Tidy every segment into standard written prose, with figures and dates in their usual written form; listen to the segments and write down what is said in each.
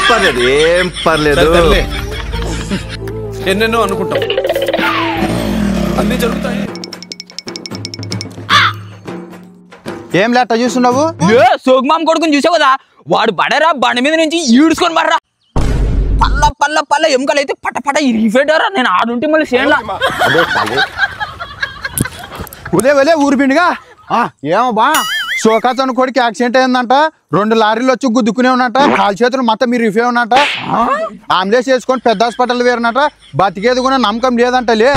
పర్లేదు, ఏం పర్లేదు. ఎన్నెన్నో అనుకుంటాం, అన్ని జరుగుతాయి. ఏం లేట చూస్తున్నావు? సోగ్మాం కొడుకుని చూసావు కదా, వాడు బడరా బండి మీద నుంచి ఈడ్చుకొని బర్రా. పల్ల పల్ల పల్ల ఎముకలు అయితే పట పట ఇరిగిపోయారా. నేను ఆడుంటే మళ్ళీ చేయలా. ఉదయ ఊరు పిండిగా ఏమో బా సోకాతను కొడుకు యాక్సిడెంట్ అయిందంట. 2 లారీలు వచ్చి గుద్దుకునే ఉన్నట. కాలు చేతులు మొత్తం మీరు రిఫే ఉన్నట. అంబులెన్స్ చేసుకొని పెద్ద హాస్పిటల్ వేరనట. బతికేది కూడా నమ్మకం లేదంటలే.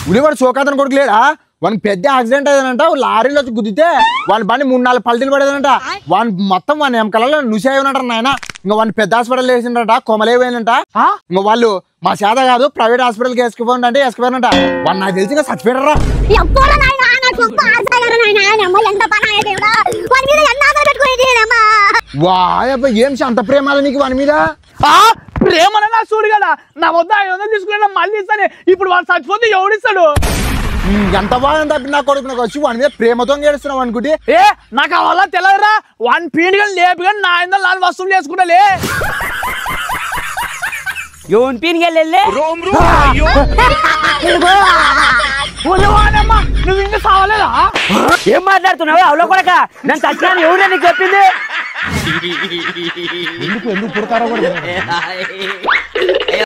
ఉలివాడు సోకాతను కొడుకు లేడా? వానికి పెద్ద యాక్సిడెంట్ అయ్యానంట. లారీలో వచ్చి గుద్దితే వాని బండి 3-4 పల్టీలు పడేదంట. వాని మొత్తం వాని ఎంకలలో నుసాయి ఉన్నట నాయన. ఇంకా వాడిని పెద్ద హాస్పిటల్ వేసిండట. కొమలేపోయిందంట. ఇంకా వాళ్ళు మా చేత కాదు ప్రైవేట్ హాస్పిటల్కి వేసుకుపోండి అంటే వేసుకుపోయినట. వాడు నాకు తెలిసి చచ్చిపోయారా. వాయబ్బా ఏం అంత ప్రేమాలు నీకు వాని మీద? ప్రేమనా చూడు కదా, నా వద్ద 500 తీసుకున్నా మళ్ళీ ఇస్తానే. ఇప్పుడు వాడు చచ్చిపోతే ఎవడిస్తాడు? ఎంత బాగా తప్పి నా కొడుకు నాకు వచ్చి వాని మీద ప్రేమతో ఏడుస్తున్నావు అనుకుంటే. నాకు అవల్ల తెలియదురా. వాని పీడిగా లేపి కానీ నా 500 వసూలు చేసుకుంటాలే. ఎవరి పీనికెళ్ళే నువ్వు ఇంకా సావలేదా? ఏం మాట్లాడుతున్నావు? అవలో కొడక నేను చచ్చినాను ఎవరు నీకు చెప్పింది? ఎందుకు పుడతారో కూడా